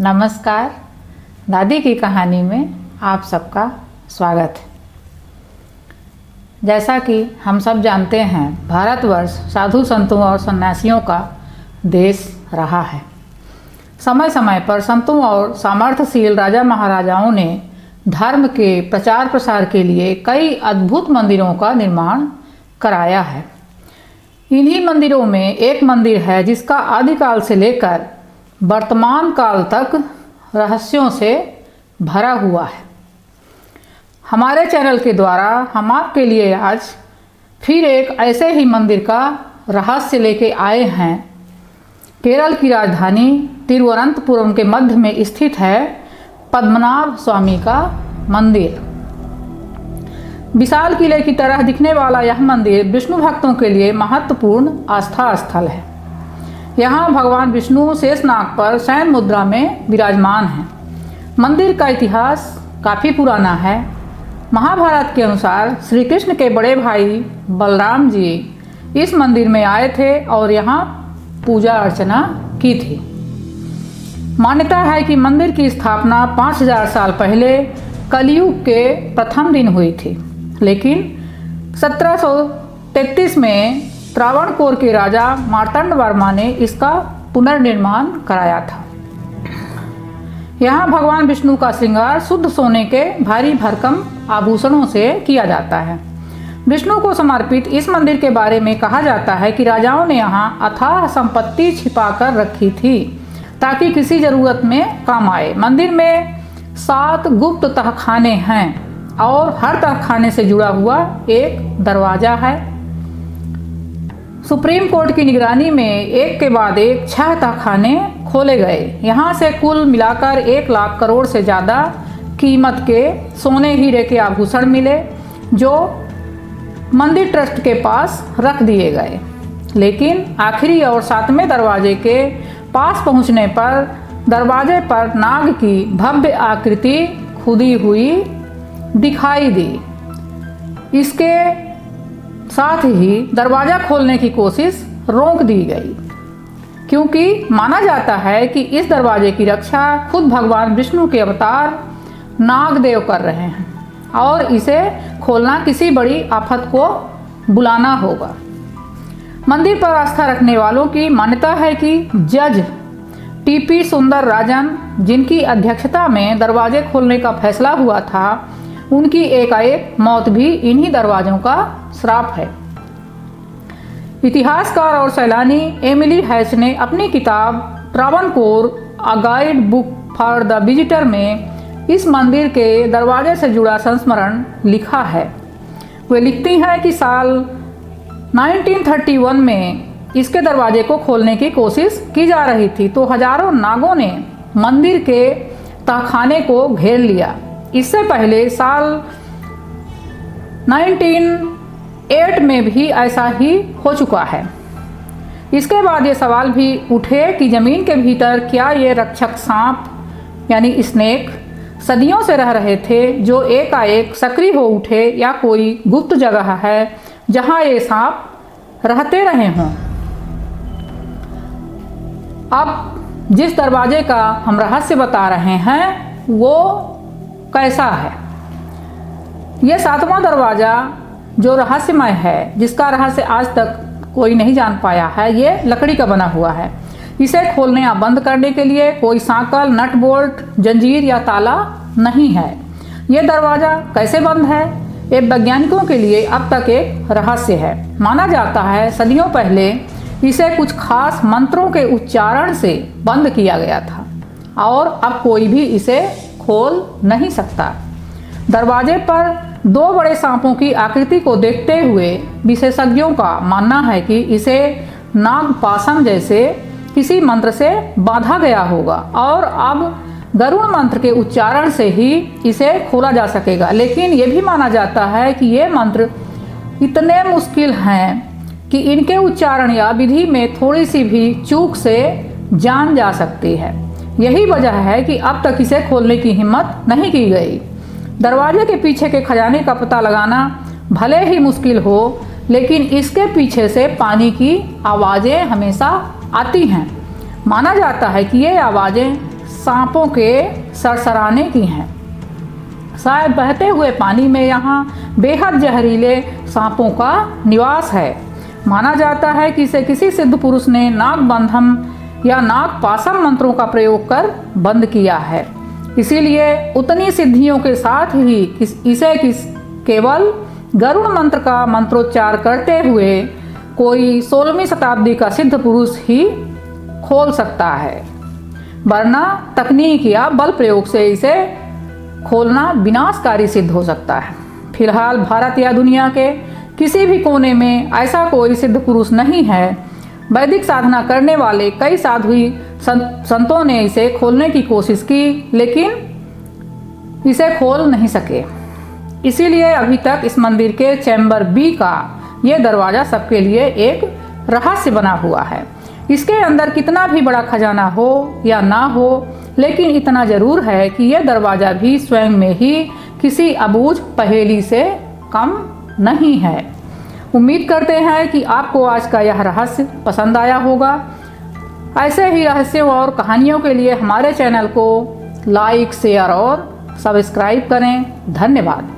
नमस्कार। दादी की कहानी में आप सबका स्वागत है। जैसा कि हम सब जानते हैं, भारतवर्ष साधु संतों और सन्यासियों का देश रहा है। समय समय पर संतों और सामर्थ्यशील राजा महाराजाओं ने धर्म के प्रचार प्रसार के लिए कई अद्भुत मंदिरों का निर्माण कराया है। इन्हीं मंदिरों में एक मंदिर है जिसका आदिकाल से लेकर वर्तमान काल तक रहस्यों से भरा हुआ है। हमारे चैनल के द्वारा हम आपके लिए आज फिर एक ऐसे ही मंदिर का रहस्य लेके आए हैं। केरल की राजधानी तिरुवनंतपुरम के मध्य में स्थित है पद्मनाभ स्वामी का मंदिर। विशाल किले की तरह दिखने वाला यह मंदिर विष्णु भक्तों के लिए महत्वपूर्ण आस्था स्थल है। यहाँ भगवान विष्णु शेषनाग पर शयन मुद्रा में विराजमान हैं। मंदिर का इतिहास काफ़ी पुराना है। महाभारत के अनुसार श्री कृष्ण के बड़े भाई बलराम जी इस मंदिर में आए थे और यहाँ पूजा अर्चना की थी। मान्यता है कि मंदिर की स्थापना 5000 साल पहले कलयुग के प्रथम दिन हुई थी, लेकिन 1733 में त्रावणकोर के राजा मार्तंड वर्मा ने इसका पुनर्निर्माण कराया था। यहाँ भगवान विष्णु का श्रृंगार शुद्ध सोने के भारी भरकम आभूषणों से किया जाता है। विष्णु को समर्पित इस मंदिर के बारे में कहा जाता है कि राजाओं ने यहाँ अथाह संपत्ति छिपाकर रखी थी ताकि किसी जरूरत में काम आए। मंदिर में 7 गुप्त तहखाने हैं और हर तहखाने से जुड़ा हुआ एक दरवाजा है। सुप्रीम कोर्ट की निगरानी में एक के बाद एक 6 तहखाने खोले गए। यहाँ से कुल मिलाकर 1 लाख करोड़ से ज़्यादा कीमत के सोने हीरे के आभूषण मिले, जो मंदिर ट्रस्ट के पास रख दिए गए। लेकिन आखिरी और 7वें दरवाजे के पास पहुँचने पर दरवाजे पर नाग की भव्य आकृति खुदी हुई दिखाई दी। इसके साथ ही दरवाज़ा खोलने की कोशिश रोक दी गई, क्योंकि माना जाता है कि इस दरवाजे की रक्षा खुद भगवान विष्णु के अवतार नागदेव कर रहे हैं और इसे खोलना किसी बड़ी आफत को बुलाना होगा। मंदिर पर आस्था रखने वालों की मान्यता है कि जज टीपी सुंदर राजन, जिनकी अध्यक्षता में दरवाजे खोलने का फैसला हुआ था, उनकी एकाएक मौत भी इन्हीं दरवाजों का श्राप है। इतिहासकार और सैलानी एमिली हैस ने अपनी किताब Travancore a guide book for the visitor में इस मंदिर के दरवाजे से जुड़ा संस्मरण लिखा है। वे लिखती हैं कि साल 1931 में इसके दरवाजे को खोलने की कोशिश की जा रही थी तो हजारों नागों ने मंदिर के तहखाने को घेर लिया। इससे पहले साल 1908 में भी ऐसा ही हो चुका है। इसके बाद ये सवाल भी उठे कि ज़मीन के भीतर क्या ये रक्षक सांप यानी स्नेक सदियों से रह रहे थे जो एकाएक सक्रिय हो उठे, या कोई गुप्त जगह है जहां ये सांप रहते रहे हों। अब जिस दरवाजे का हम रहस्य बता रहे हैं वो कैसा है। यह 7वां दरवाज़ा जो रहस्यमय है, जिसका रहस्य आज तक कोई नहीं जान पाया है, ये लकड़ी का बना हुआ है। इसे खोलने या बंद करने के लिए कोई सांकल, नट बोल्ट, जंजीर या ताला नहीं है। ये दरवाज़ा कैसे बंद है, ये वैज्ञानिकों के लिए अब तक एक रहस्य है। माना जाता है सदियों पहले इसे कुछ खास मंत्रों के उच्चारण से बंद किया गया था और अब कोई भी इसे खोल नहीं सकता। दरवाजे पर 2 बड़े सांपों की आकृति को देखते हुए विशेषज्ञों का मानना है कि इसे नागपाशम जैसे किसी मंत्र से बांधा गया होगा और अब गरुड़ मंत्र के उच्चारण से ही इसे खोला जा सकेगा। लेकिन ये भी माना जाता है कि ये मंत्र इतने मुश्किल हैं कि इनके उच्चारण या विधि में थोड़ी सी भी चूक से जान जा सकती है। यही वजह है कि अब तक इसे खोलने की हिम्मत नहीं की गई। दरवाजे के पीछे के खजाने का पता लगाना भले ही मुश्किल हो, लेकिन इसके पीछे से पानी की आवाज़ें हमेशा आती हैं। माना जाता है कि ये आवाज़ें सांपों के सरसराने की हैं। शायद बहते हुए पानी में यहाँ बेहद जहरीले सांपों का निवास है। माना जाता है कि इसे किसी सिद्ध पुरुष ने नागबंधम या नागपाशम मंत्रों का प्रयोग कर बंद किया है। इसीलिए उतनी सिद्धियों के साथ ही इसे केवल गरुड़ मंत्र का मंत्रोच्चार करते हुए कोई 16वीं शताब्दी का सिद्ध पुरुष ही खोल सकता है, वरना तकनीक या बल प्रयोग से इसे खोलना विनाशकारी सिद्ध हो सकता है। फिलहाल भारत या दुनिया के किसी भी कोने में ऐसा कोई सिद्ध पुरुष नहीं है। वैदिक साधना करने वाले कई साधु संतों ने इसे खोलने की कोशिश की, लेकिन इसे खोल नहीं सके। इसीलिए अभी तक इस मंदिर के चैम्बर बी का ये दरवाज़ा सबके लिए एक रहस्य बना हुआ है। इसके अंदर कितना भी बड़ा खजाना हो या ना हो, लेकिन इतना ज़रूर है कि यह दरवाज़ा भी स्वयं में ही किसी अबूझ पहेली से कम नहीं है। उम्मीद करते हैं कि आपको आज का यह रहस्य पसंद आया होगा। ऐसे ही रहस्यों और कहानियों के लिए हमारे चैनल को लाइक, शेयर और सब्सक्राइब करें। धन्यवाद।